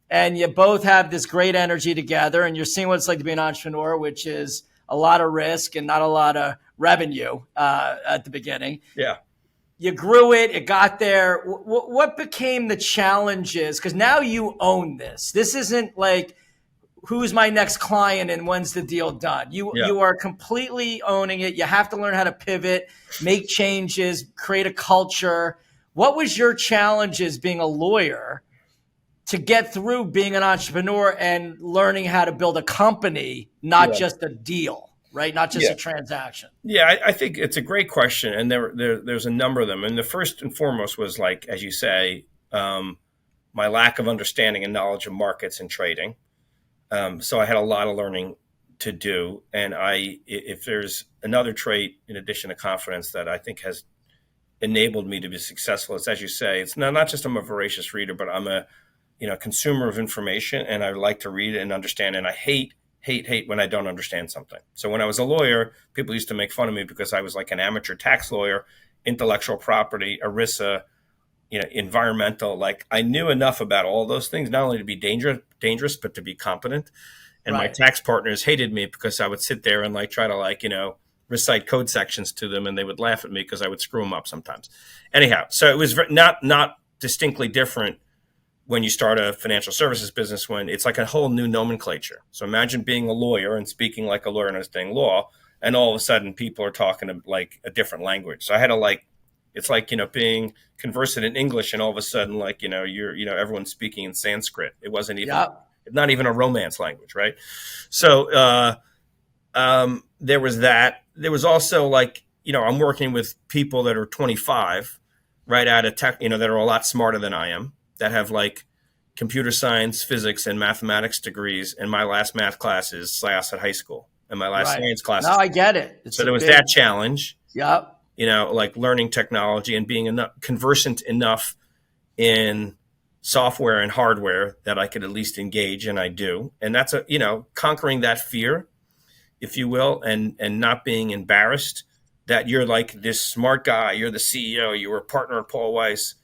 and you both have this great energy together and you're seeing what it's like to be an entrepreneur, which is a lot of risk and not a lot of revenue at the beginning. Yeah. You grew it. It got there. What became the challenges? Because now you own this. This isn't like, who's my next client and when's the deal done? You are completely owning it. You have to learn how to pivot, make changes, create a culture. What was your challenges being a lawyer to get through being an entrepreneur and learning how to build a company, not just a deal, right? Not just a transaction. Yeah, I think it's a great question. And there's a number of them. And the first and foremost was, like, as you say, my lack of understanding and knowledge of markets and trading. So I had a lot of learning to do. And if there's another trait in addition to confidence that I think has enabled me to be successful, it's, as you say, it's not just I'm a voracious reader, but I'm a consumer of information, and I like to read it and understand. And I hate when I don't understand something. So when I was a lawyer, people used to make fun of me because I was like an amateur tax lawyer, intellectual property, ERISA, environmental. Like, I knew enough about all those things, not only to be dangerous, but to be competent. And my tax partners hated me because I would sit there and try to recite code sections to them, and they would laugh at me because I would screw them up sometimes. Anyhow, so it was not distinctly different when you start a financial services business, when it's like a whole new nomenclature. So imagine being a lawyer and speaking like a lawyer and understanding law, and all of a sudden people are talking like a different language. So I had to it's like, being conversant in English, and all of a sudden, everyone's speaking in Sanskrit. It wasn't even, not even a Romance language, right? So there was that. There was also I'm working with people that are 25, right out of tech, that are a lot smarter than I am, that have computer science, physics, and mathematics degrees. And my last math class is Syosset High School, and my last science class. No, I get it. So there was that challenge. Yep. Learning technology and being conversant enough in software and hardware that I could at least engage, and I do. And that's conquering that fear, if you will, and not being embarrassed that you're like this smart guy, you're the CEO, you were a partner at Paul Weiss,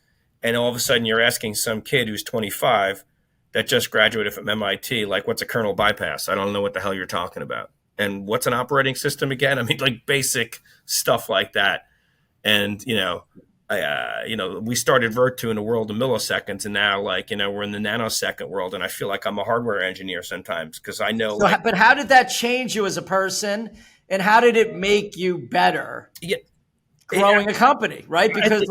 And all of a sudden you're asking some kid who's 25 that just graduated from MIT, like, what's a kernel bypass? I don't know what the hell you're talking about. And what's an operating system again? I mean, like basic stuff like that. And, we started Virtu in a world of milliseconds, and now, like, we're in the nanosecond world, and I feel like I'm a hardware engineer sometimes because I know. So, but how did that change you as a person, and how did it make you better? Yeah, growing a company, right? Because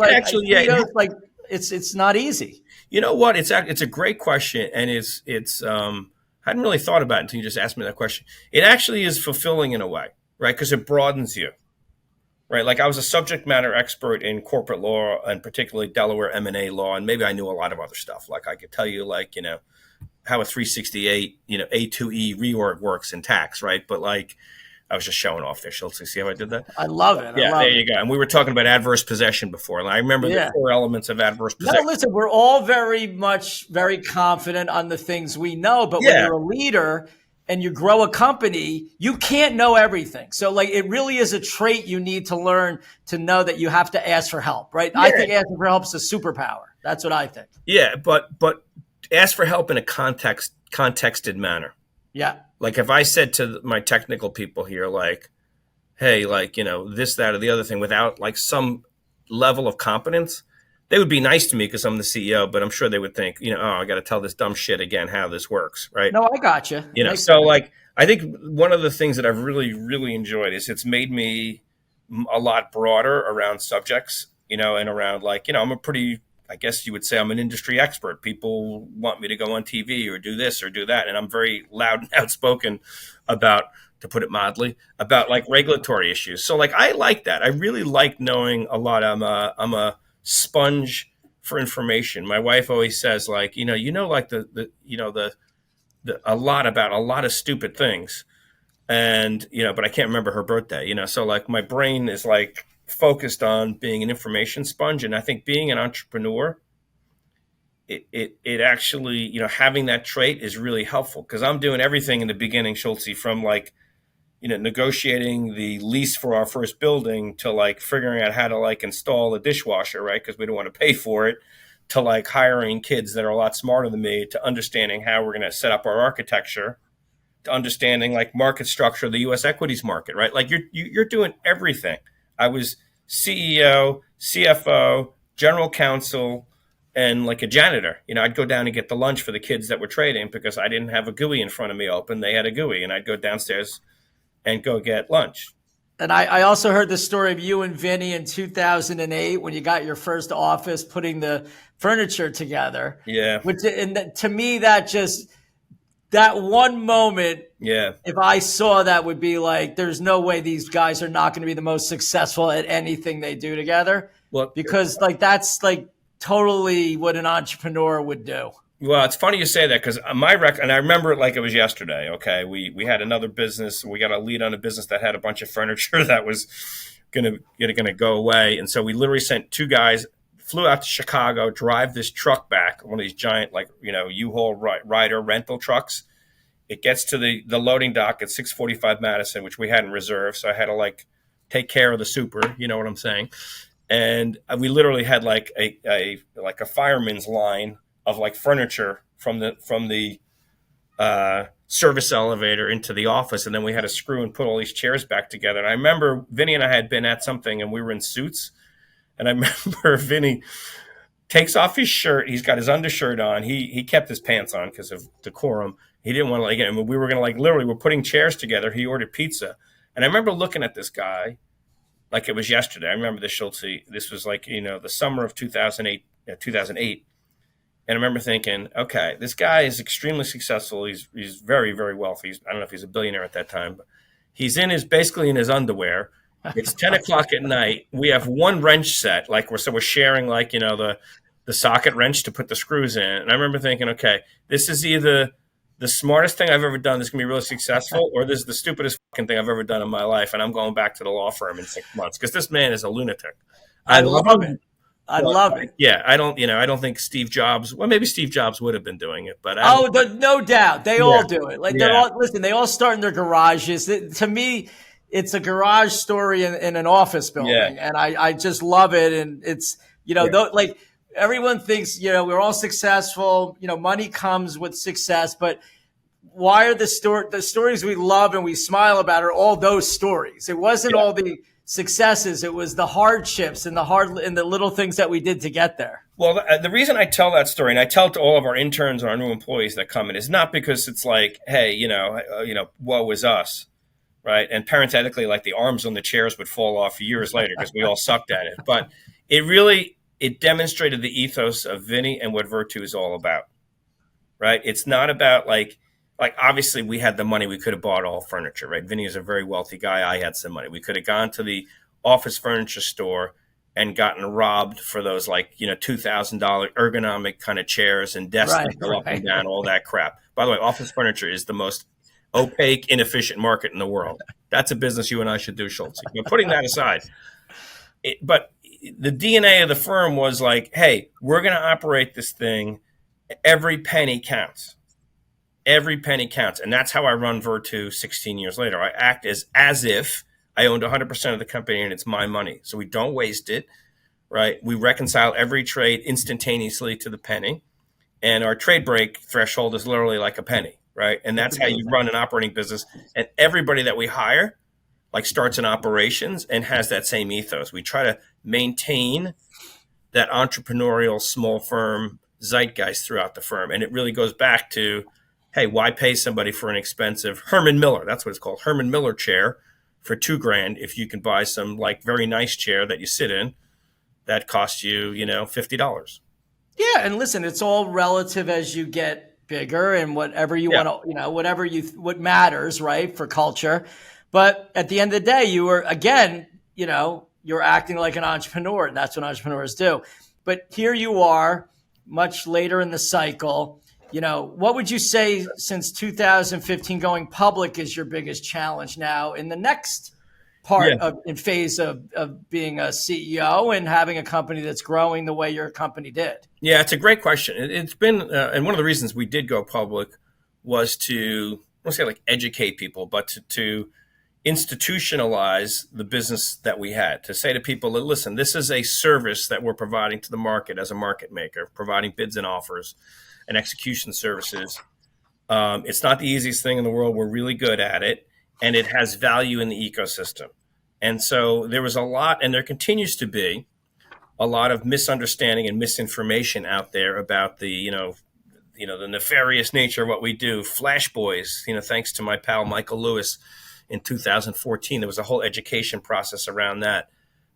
it's not easy. You know what? It's a great question, and it's I hadn't really thought about it until you just asked me that question. It actually is fulfilling in a way, right? Because it broadens you. Right, like I was a subject matter expert in corporate law and particularly Delaware M&A law, and maybe I knew a lot of other stuff. Like I could tell you, like, how a 368, A2E reorg works in tax, right? But like, I was just showing off there, Schultz. See how I did that? I love it. Yeah, there you go. And we were talking about adverse possession before, and I remember the 4 elements of adverse possession. No, listen, we're all very confident on the things we know, but when you're a leader and you grow a company, you can't know everything. So like, it really is a trait you need to learn to know that you have to ask for help, right? Yeah. I think asking for help is a superpower. That's what I think. Yeah, but ask for help in a contexted manner. Yeah. Like if I said to my technical people here, like, hey, like, this, that, or the other thing without like some level of competence, they would be nice to me because I'm the CEO, but I'm sure they would think, I got to tell this dumb shit again how this works, right? No, I got you. So like, I think one of the things that I've really, really enjoyed is it's made me a lot broader around subjects, and around like, I'm a pretty, I guess you would say I'm an industry expert. People want me to go on TV or do this or do that. And I'm very loud and outspoken about, to put it mildly, about like regulatory issues. So like, I like that. I really like knowing a lot. I'm a sponge for information. My wife always says like, like a lot about a lot of stupid things. And, but I can't remember her birthday, so like my brain is like focused on being an information sponge. And I think being an entrepreneur, it actually, having that trait is really helpful because I'm doing everything in the beginning, Schultz, from like, negotiating the lease for our first building to like figuring out how to like install a dishwasher, right? Because we don't want to pay for it, to like hiring kids that are a lot smarter than me, to understanding how we're going to set up our architecture, to understanding like market structure of the U.S. equities market, right? Like you're doing everything. I was CEO, CFO, general counsel, and like a janitor. I'd go down and get the lunch for the kids that were trading because I didn't have a GUI in front of me open. They had a GUI, and I'd go downstairs and go get lunch. And I also heard the story of you and Vinny in 2008 when you got your first office, putting the furniture together. Yeah. To me, that one moment, if I saw that, would be like, there's no way these guys are not going to be the most successful at anything they do together. Well, because like that's like totally what an entrepreneur would do. Well, it's funny you say that because and I remember it like it was yesterday. Okay, we had another business. We got a lead on a business that had a bunch of furniture that was gonna go away, and so we literally sent 2 guys, flew out to Chicago, drive this truck back, one of these giant like U-Haul rider rental trucks. It gets to the loading dock at 645 Madison, which we hadn't reserved, so I had to like take care of the super. You know what I'm saying? And we literally had like a fireman's line of like furniture from the service elevator into the office, and then we had to screw and put all these chairs back together. And I remember Vinny and I had been at something, and we were in suits. And I remember Vinny takes off his shirt. He's got his undershirt on. He kept his pants on because of decorum. He didn't want to like. I mean, we were gonna like literally we're putting chairs together. He ordered pizza, and I remember looking at this guy like it was yesterday. I remember this, Schultz. This was like the summer of 2008. And I remember thinking, okay, this guy is extremely successful. He's very, very wealthy. I don't know if he's a billionaire at that time, but he's basically in his underwear. It's 10 o'clock at night. We have one wrench set, like we're sharing like, the socket wrench to put the screws in. And I remember thinking, okay, this is either the smartest thing I've ever done that's going to be really successful, or this is the stupidest fucking thing I've ever done in my life. And I'm going back to the law firm in 6 months because this man is a lunatic. I love it. I love it. Yeah, I don't think Steve Jobs. Well, maybe Steve Jobs would have been doing it, but no doubt they all do it. Like they all start in their garages. To me, it's a garage story in an office building, and I just love it. And it's like everyone thinks, we're all successful, money comes with success, but why are the stories we love and we smile about are all those stories? It wasn't Yeah. all the successes. It was the hardships and the little things that we did to get there. Well, the reason I tell that story, and I tell it to all of our interns and our new employees that come in, is not because it's like, hey, woe is us, right? And parenthetically, like the arms on the chairs would fall off years later because we all sucked at it. But it demonstrated the ethos of Vinny and what Virtu is all about, right? It's not about like obviously we had the money, we could have bought all furniture, right? Vinny is a very wealthy guy. I had some money. We could have gone to the office furniture store and gotten robbed for those $2,000 ergonomic kind of chairs and desks that go up and down, all that crap. By the way, office furniture is the most opaque, inefficient market in the world. That's a business you and I should do, Schultz. But putting that aside, but the DNA of the firm was like, hey, we're going to operate this thing. Every penny counts. Every penny counts. And that's how I run Virtu 16 years later. I act as if I owned 100% of the company and it's my money. So we don't waste it, right? We reconcile every trade instantaneously to the penny. And our trade break threshold is literally like a penny, right? And that's how you run an operating business. And everybody that we hire starts in operations and has that same ethos. We try to maintain that entrepreneurial small firm zeitgeist throughout the firm. And it really goes back to, hey, why pay somebody for an expensive Herman Miller? That's what it's called, Herman Miller chair for $2,000 if you can buy some very nice chair that you sit in that costs you, $50. Yeah, and listen, it's all relative as you get bigger and whatever you want to, what matters, right, for culture. But at the end of the day, you were, again, you're acting like an entrepreneur, and that's what entrepreneurs do. But here you are, much later in the cycle. What would you say since 2015 going public is your biggest challenge now in the next part in phase of being a CEO and having a company that's growing the way your company did? Yeah, it's a great question. It's been, and one of the reasons we did go public was to, I won't say educate people, but to institutionalize the business that we had, to say to people, listen, this is a service that we're providing to the market as a market maker, providing bids and offers and execution services. It's not the easiest thing in the world. We're really good at it, and it has value in the ecosystem. And so there was a lot, and there continues to be a lot of misunderstanding and misinformation out there about the nefarious nature of what we do. Flash Boys, thanks to my pal Michael Lewis in 2014, there was a whole education process around that.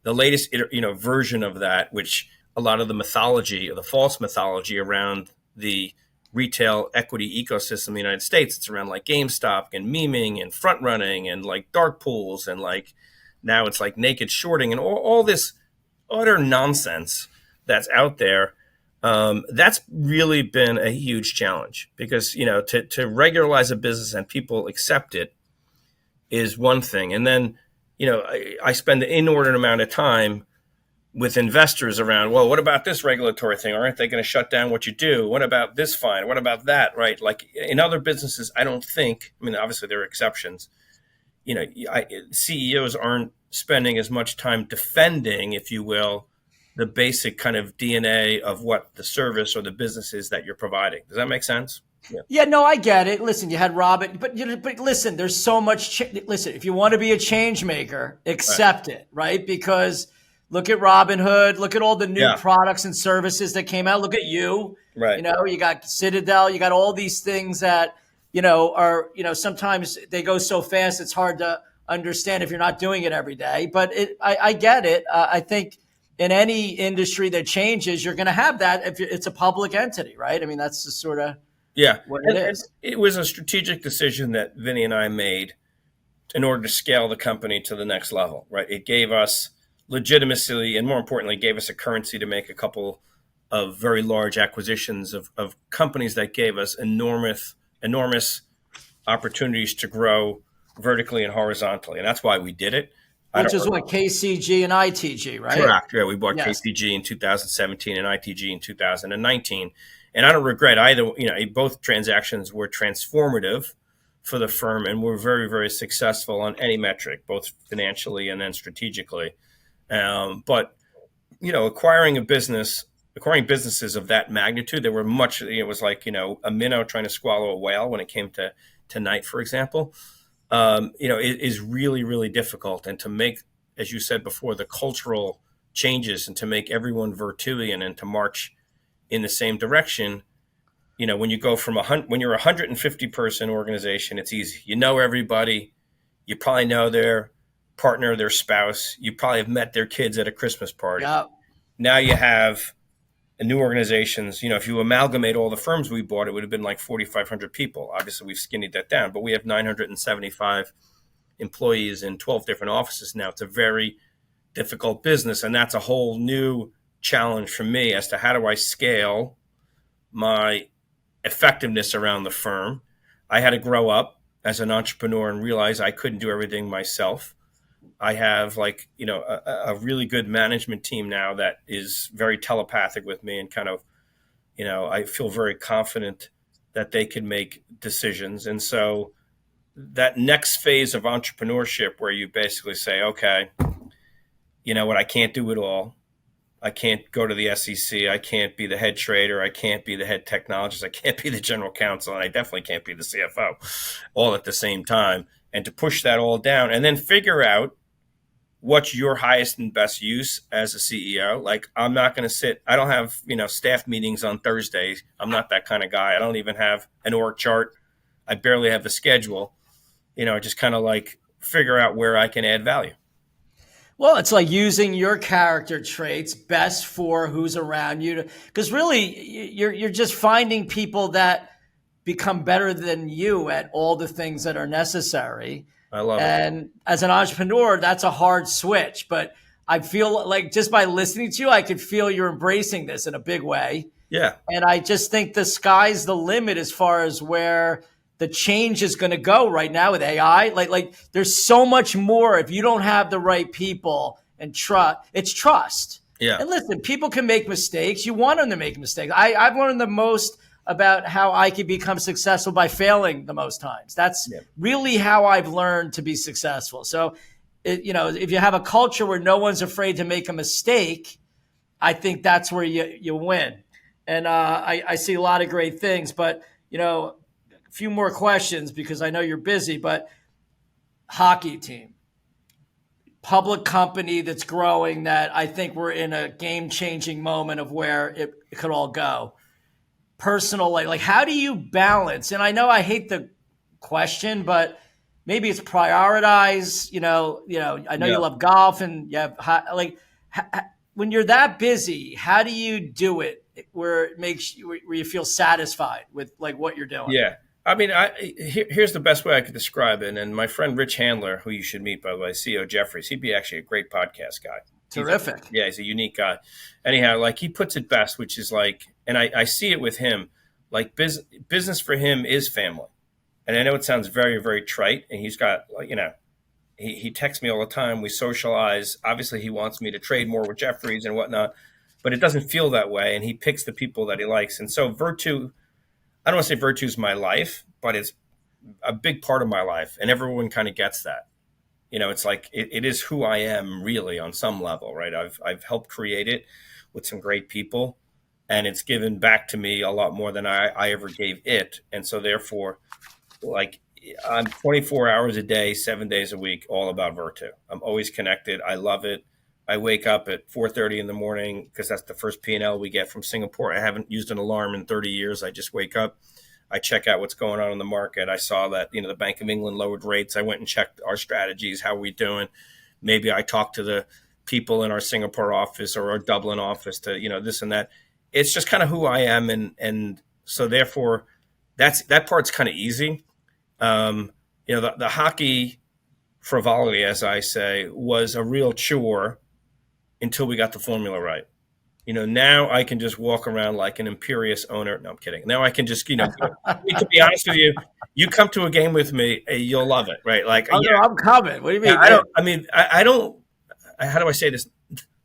The latest version of that, which a lot of the mythology or the false mythology around the retail equity ecosystem in the United States, it's around GameStop and memeing and front running and dark pools and now it's naked shorting and all this utter nonsense that's out there. That's really been a huge challenge because to regularize a business and people accept it is one thing. And then I spend an inordinate amount of time with investors around, well, what about this regulatory thing? Aren't they going to shut down what you do? What about this fine? What about that? Right? In other businesses, I don't think, obviously there are exceptions. CEOs aren't spending as much time defending, if you will, the basic kind of DNA of what the service or the business is that you're providing. Does that make sense? Yeah, no, I get it. Listen, you had Robin, but listen, there's so much. Listen, if you want to be a change maker, accept it, right? Because look at Robinhood, look at all the new products and services that came out. Look at you, right? You got Citadel, you got all these things that are sometimes they go so fast it's hard to understand if you're not doing it every day. But I get it. I think in any industry that changes, you're going to have that if it's a public entity, right? That's the sort of. Yeah, what it is. It was a strategic decision that Vinny and I made in order to scale the company to the next level, right? It gave us legitimacy and, more importantly, gave us a currency to make a couple of very large acquisitions of companies that gave us enormous opportunities to grow vertically and horizontally. And that's why we did it. Which is what, KCG and ITG, right? Correct. Yeah, we bought KCG in 2017 and ITG in 2019. And I don't regret either. Both transactions were transformative for the firm and were very, very successful on any metric, both financially and then strategically. But acquiring a business acquiring businesses of that magnitude, there were much, it was like, a minnow trying to swallow a whale when it came to Knight, for example. It is really, really difficult. And to make, as you said before, the cultural changes and to make everyone Virtuian and to march in the same direction, when you go from when you're a 150 person organization, it's easy. You know everybody. You probably know their partner, their spouse. You probably have met their kids at a Christmas party. Yep. Now you have new organizations. If you amalgamate all the firms we bought, it would have been like 4,500 people. Obviously, we've skinnied that down, but we have 975 employees in 12 different offices now. It's a very difficult business, and that's a whole new challenge for me as to how do I scale my effectiveness around the firm. I had to grow up as an entrepreneur and realize I couldn't do everything myself. I have a really good management team now that is very telepathic with me and kind of, I feel very confident that they can make decisions. And so that next phase of entrepreneurship where you basically say, okay, you know what, I can't do it all. I can't go to the SEC. I can't be the head trader. I can't be the head technologist. I can't be the general counsel. And I definitely can't be the CFO all at the same time. And to push that all down and then figure out what's your highest and best use as a CEO. Like, I'm not going to sit, I don't have, staff meetings on Thursdays. I'm not that kind of guy. I don't even have an org chart. I barely have a schedule. Just kind of like figure out where I can add value. Well, it's like using your character traits best for who's around you. Because really, you're just finding people that become better than you at all the things that are necessary. I love it. And as an entrepreneur, that's a hard switch. But I feel like just by listening to you, I could feel you're embracing this in a big way. Yeah. And I just think the sky's the limit as far as where the change is going to go right now with AI. Like there's so much more if you don't have the right people and trust. It's trust. Yeah. And listen, people can make mistakes. You want them to make mistakes. I've learned the most about how I can become successful by failing the most times. That's really how I've learned to be successful. So, if you have a culture where no one's afraid to make a mistake, I think that's where you win. And I see a lot of great things, but, a few more questions because I know you're busy, but hockey team, public company that's growing that I think we're in a game-changing moment of where it could all go. Personal, like how do you balance? And I know I hate the question, but maybe it's prioritize, I know you love golf and you have when you're that busy, how do you do it where it makes you, where you feel satisfied with like what you're doing? Yeah. I mean, here's the best way I could describe it. And my friend Rich Handler, who you should meet, by the way, CEO Jeffries, he'd be actually a great podcast guy. Terrific. He's a unique guy. Anyhow, like he puts it best, which is like, and I see it with him, like business for him is family. And I know it sounds very, very trite. And he's got, he texts me all the time. We socialize. Obviously, he wants me to trade more with Jeffries and whatnot, but it doesn't feel that way. And he picks the people that he likes. And so Virtu, I don't want to say Virtu is my life, but it's a big part of my life. And everyone kind of gets that. It's like it is who I am really on some level, right? I've helped create it with some great people, and it's given back to me a lot more than I ever gave it. And so therefore, like I'm 24 hours a day, 7 days a week, all about Virtu. I'm always connected. I love it. I wake up at 4:30 in the morning because that's the first P&L we get from Singapore. I haven't used an alarm in 30 years. I just wake up. I check out what's going on in the market. I saw that, the Bank of England lowered rates. I went and checked our strategies. How are we doing? Maybe I talked to the people in our Singapore office or our Dublin office to, this and that. It's just kind of who I am. And so therefore that part's kind of easy. The hockey frivolity, as I say, was a real chore until we got the formula right. Now I can just walk around like an imperious owner. No, I'm kidding. Now I can just, to be honest with you, you come to a game with me, you'll love it, right? Like, no, I'm coming. What do you mean? I don't, how do I say this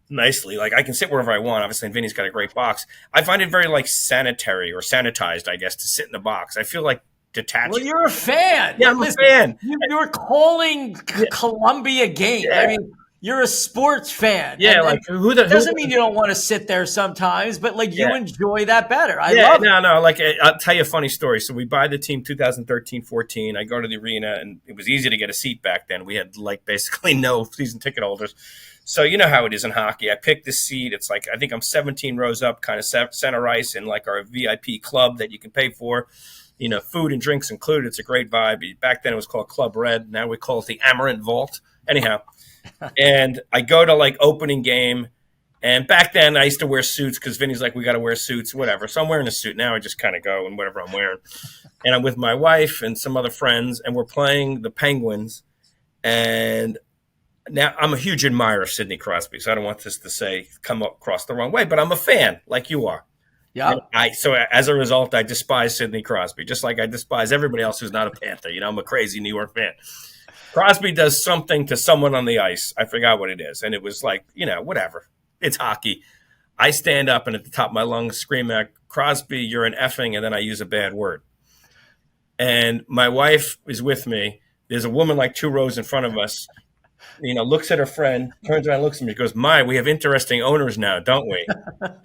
nicely? Like I can sit wherever I want. Obviously, and Vinny's got a great box. I find it very like sanitary or sanitized, I guess, to sit in the box. I feel like detached. Well, you're a fan. Yeah, I'm a fan. You're calling Columbia games. Yeah. I mean, you're a sports fan. Yeah, and who doesn't mean you don't want to sit there sometimes, but like you enjoy that better. I yeah, love it. no, like I'll tell you a funny story. So we buy the team 2013-14. I go to the arena, and it was easy to get a seat back then. We had like basically no season ticket holders. So you know how it is in hockey. I picked this seat. It's like I think I'm 17 rows up, kind of center ice in like our VIP club that you can pay for. You know, food and drinks included. It's a great vibe. Back then it was called Club Red. Now we call it the Amaranth Vault. Anyhow, and I go to like opening game. And back then I used to wear suits because Vinny's like, we got to wear suits, whatever. So I'm wearing a suit. Now I just kind of go in whatever I'm wearing. And I'm with my wife and some other friends, and we're playing the Penguins. And now I'm a huge admirer of Sidney Crosby, so I don't want this to come across the wrong way, but I'm a fan like you are. Yeah. So as a result, I despise Sidney Crosby, just like I despise everybody else who's not a Panther. You know, I'm a crazy New York fan. Crosby does something to someone on the ice. I forgot what it is. And it was like, you know, whatever. It's hockey. I stand up and at the top of my lungs scream at Crosby, you're an effing, and then I use a bad word. And my wife is with me. There's a woman like 2 rows in front of us, you know, looks at her friend, turns around, looks at me, goes, we have interesting owners now, don't we?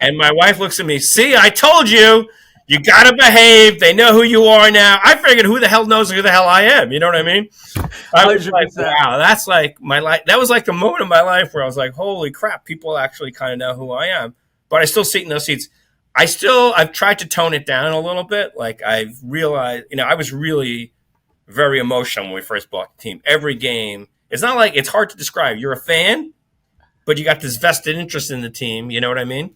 And my wife looks at me, see, I told you, you got to behave. They know who you are now. I figured who the hell knows who the hell I am? You know what I mean? I was like, wow, that's like my life. That was like the moment of my life where I was like, holy crap, people actually kind of know who I am. But I still sit in those seats. I've tried to tone it down a little bit. Like I've realized, you know, I was really very emotional when we first bought the team. Every game. It's not like it's hard to describe. You're a fan, but you got this vested interest in the team. You know what I mean?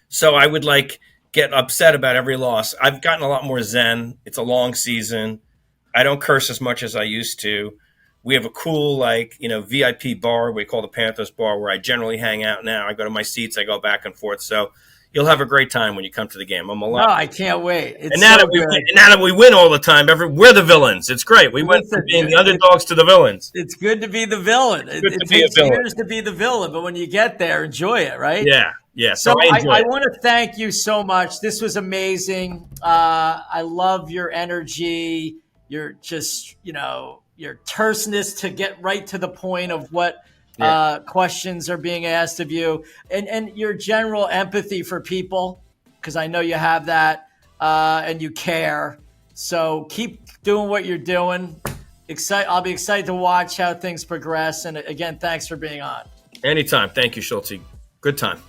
So I would like get upset about every loss. I've gotten a lot more zen. It's a long season. I don't curse as much as I used to. We have a cool, like, you know, VIP bar we call the Panthers bar where I generally hang out now. I go to my seats. I go back and forth. So you'll have a great time when you come to the game. I'm a lot. No, I can't wait. It's and now that we win all the time, we're the villains. It's great. We went from being the underdogs to the villains. It's good to be the villain. It takes years to be the villain, but when you get there, enjoy it, right? Yeah, yeah. So I want to thank you so much. This was amazing. I love your energy. You're just, you know, your terseness to get right to the point of what questions are being asked of you, and your general empathy for people, because I know you have that, and you care. So keep doing what you're doing. I'll be excited to watch how things progress. And again, thanks for being on. Anytime. Thank you, Schultz. Good time.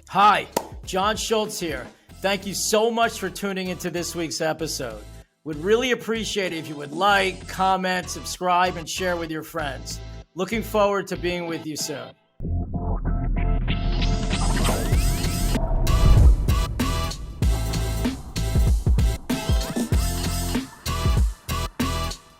Hi, John Schultz here. Thank you so much for tuning into this week's episode. Would really appreciate it if you would like, comment, subscribe, and share with your friends. Looking forward to being with you soon.